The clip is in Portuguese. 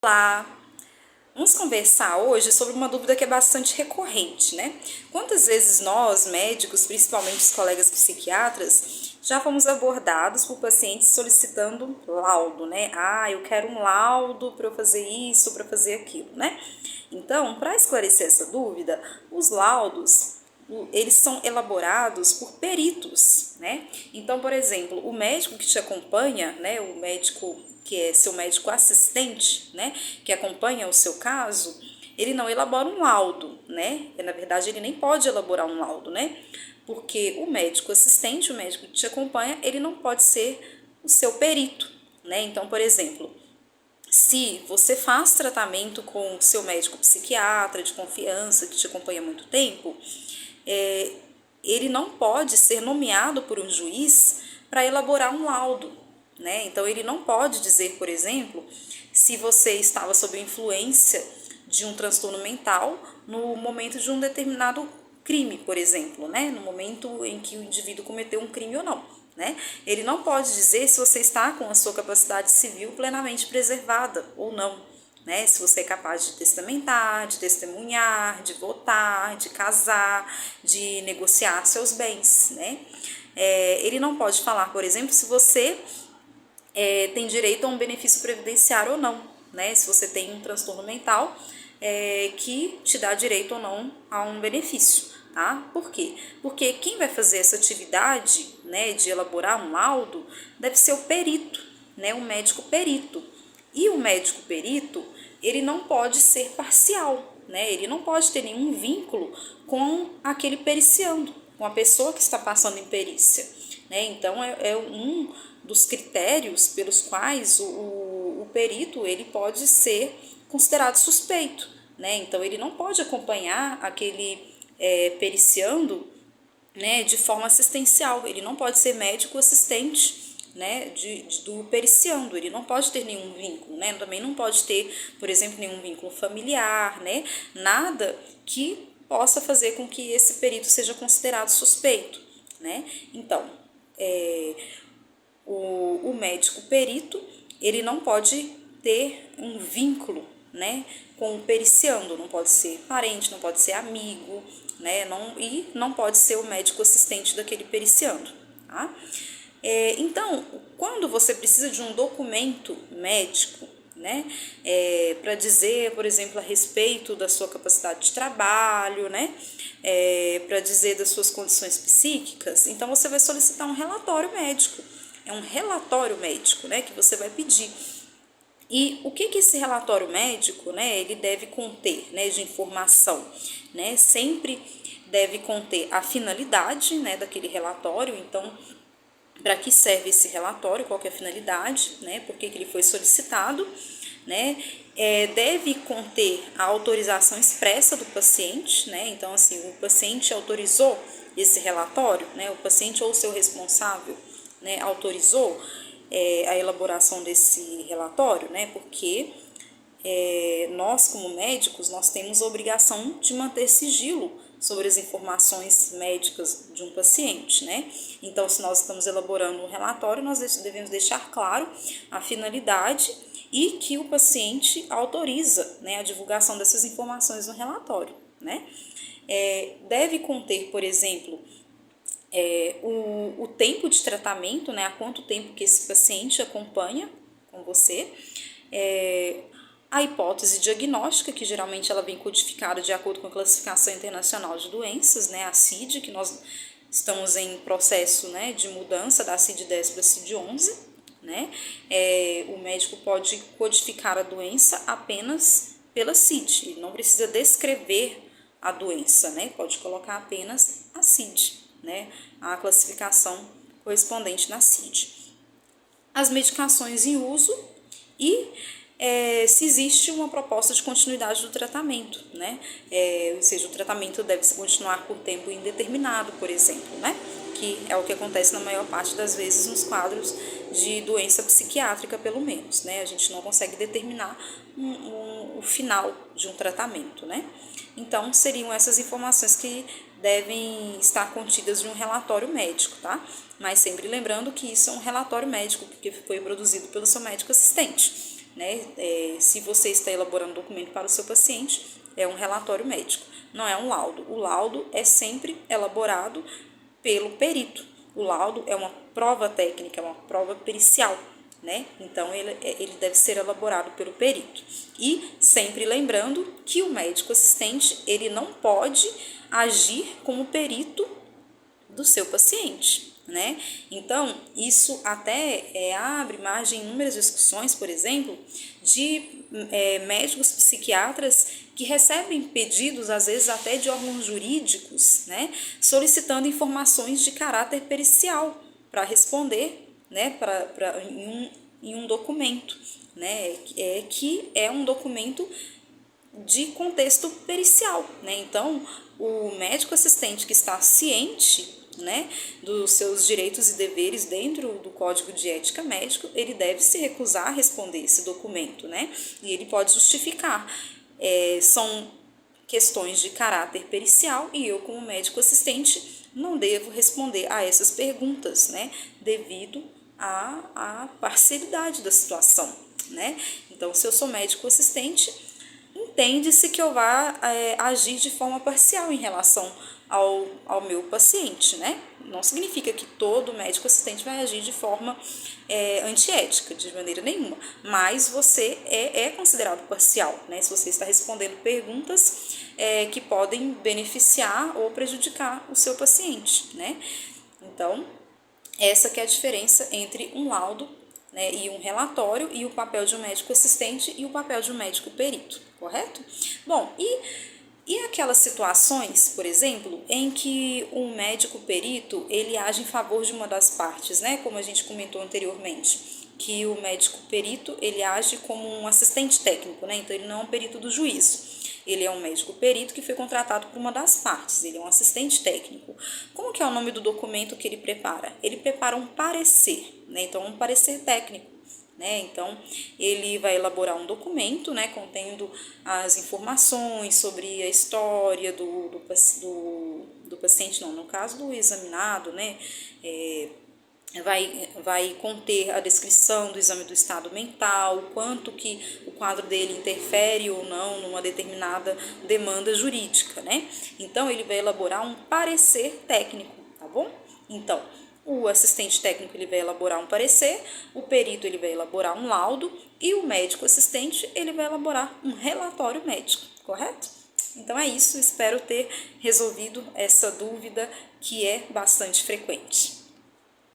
Olá! Vamos conversar hoje sobre uma dúvida que é bastante recorrente, né? Quantas vezes nós, médicos, principalmente os colegas psiquiatras, já fomos abordados por pacientes solicitando laudo, né? Ah, eu quero um laudo para eu fazer isso, para fazer aquilo, né? Então, para esclarecer essa dúvida, os laudos, eles são elaborados por peritos, né? Então, por exemplo, o médico que te acompanha, né, o médico que é seu médico assistente, né, que acompanha o seu caso, ele não elabora um laudo, né? Na verdade, ele nem pode elaborar um laudo, né? Porque o médico assistente, o médico que te acompanha, ele não pode ser o seu perito, né? Então, por exemplo, se você faz tratamento com o seu médico psiquiatra de confiança, que te acompanha há muito tempo, ele não pode ser nomeado por um juiz para elaborar um laudo, né? Então, ele não pode dizer, por exemplo, se você estava sob influência de um transtorno mental no momento de um determinado crime, por exemplo, né? No momento em que o indivíduo cometeu um crime ou não, né? Ele não pode dizer se você está com a sua capacidade civil plenamente preservada ou não, né? Se você é capaz de testamentar, de testemunhar, de votar, de casar, de negociar seus bens, né? Ele não pode falar, por exemplo, se você tem direito a um benefício previdenciário ou não, né? Se você tem um transtorno mental que te dá direito ou não a um benefício, tá? Por quê? Porque quem vai fazer essa atividade, né, de elaborar um laudo deve ser o perito, né, o médico perito. E o médico perito, ele não pode ser parcial, né? Ele não pode ter nenhum vínculo com aquele periciando, com a pessoa que está passando em perícia, né? Então, é um dos critérios pelos quais o perito ele pode ser considerado suspeito, né? Então, ele não pode acompanhar aquele periciando, né, de forma assistencial, ele não pode ser médico assistente, né, do periciando, ele não pode ter nenhum vínculo, né, também não pode ter, por exemplo, nenhum vínculo familiar, né, nada que possa fazer com que esse perito seja considerado suspeito, né. Então, o médico perito, ele não pode ter um vínculo, né, com o periciando, não pode ser parente, não pode ser amigo, né, e não pode ser o médico assistente daquele periciando, tá? Então, quando você precisa de um documento médico, né, para dizer, por exemplo, a respeito da sua capacidade de trabalho, né, para dizer das suas condições psíquicas, então você vai solicitar um relatório médico. É um relatório médico, né, que você vai pedir. E o que esse relatório médico, né, ele deve conter, né, de informação, né? Sempre deve conter a finalidade, né, daquele relatório. Então, para que serve esse relatório, qual que é a finalidade, né, por que ele foi solicitado, né, deve conter a autorização expressa do paciente, né, então assim, o paciente autorizou esse relatório, né, o paciente ou o seu responsável, né, autorizou a elaboração desse relatório, né, porque nós como médicos, nós temos a obrigação de manter sigilo sobre as informações médicas de um paciente, né? Então, se nós estamos elaborando um relatório, nós devemos deixar claro a finalidade e que o paciente autoriza, né, a divulgação dessas informações no relatório, né? Deve conter, por exemplo, o tempo de tratamento, né, há quanto tempo que esse paciente acompanha com você, a hipótese diagnóstica, que geralmente ela vem codificada de acordo com a Classificação Internacional de Doenças, né, a CID, que nós estamos em processo, né, de mudança da CID-10 para a CID-11, né, o médico pode codificar a doença apenas pela CID, ele não precisa descrever a doença, né, pode colocar apenas a CID, né, a classificação correspondente na CID. As medicações em uso e se existe uma proposta de continuidade do tratamento, né? Ou seja, o tratamento deve continuar por tempo indeterminado, por exemplo, né? Que é o que acontece na maior parte das vezes nos quadros de doença psiquiátrica, pelo menos, né? A gente não consegue determinar o final de um tratamento, né? Então, seriam essas informações que devem estar contidas em um relatório médico, tá? Mas sempre lembrando que isso é um relatório médico que foi produzido pelo seu médico assistente. né? Se você está elaborando um documento para o seu paciente, é um relatório médico, não é um laudo. O laudo é sempre elaborado pelo perito. O laudo é uma prova técnica, é uma prova pericial, né? Então, ele deve ser elaborado pelo perito. E sempre lembrando que o médico assistente, ele não pode agir como perito do seu paciente, né? Então, isso até abre margem em inúmeras discussões, por exemplo, de médicos psiquiatras que recebem pedidos, às vezes até de órgãos jurídicos, né, solicitando informações de caráter pericial para responder, né, em um documento, né, que é um documento de contexto pericial, né? Então, o médico assistente que está ciente, né, dos seus direitos e deveres dentro do Código de Ética Médico, ele deve se recusar a responder esse documento, né? E ele pode justificar. São questões de caráter pericial e eu, como médico assistente, não devo responder a essas perguntas, né, devido à parcialidade da situação, né? Então, se eu sou médico assistente, entende-se que eu vá agir de forma parcial em relação ao meu paciente, né? Não significa que todo médico assistente vai agir de forma antiética, de maneira nenhuma, mas você é considerado parcial, né? Se você está respondendo perguntas que podem beneficiar ou prejudicar o seu paciente, né? Então, essa que é a diferença entre um laudo, né, e um relatório, e o papel de um médico assistente e o papel de um médico perito, correto? Bom, e aquelas situações, por exemplo, em que um médico perito, ele age em favor de uma das partes, né, como a gente comentou anteriormente, que o médico perito, ele age como um assistente técnico, né, então ele não é um perito do juízo. Ele é um médico perito que foi contratado por uma das partes, ele é um assistente técnico. Como que é o nome do documento que ele prepara? Ele prepara um parecer, né? Então, um parecer técnico, né? Então, ele vai elaborar um documento, né, contendo as informações sobre a história do paciente, não, no caso do examinado, né, vai conter a descrição do exame do estado mental, quanto que o quadro dele interfere ou não numa determinada demanda jurídica, né? Então, ele vai elaborar um parecer técnico, tá bom? Então, o assistente técnico, ele vai elaborar um parecer, o perito, ele vai elaborar um laudo e o médico assistente, ele vai elaborar um relatório médico, correto? Então, é isso, espero ter resolvido essa dúvida que é bastante frequente.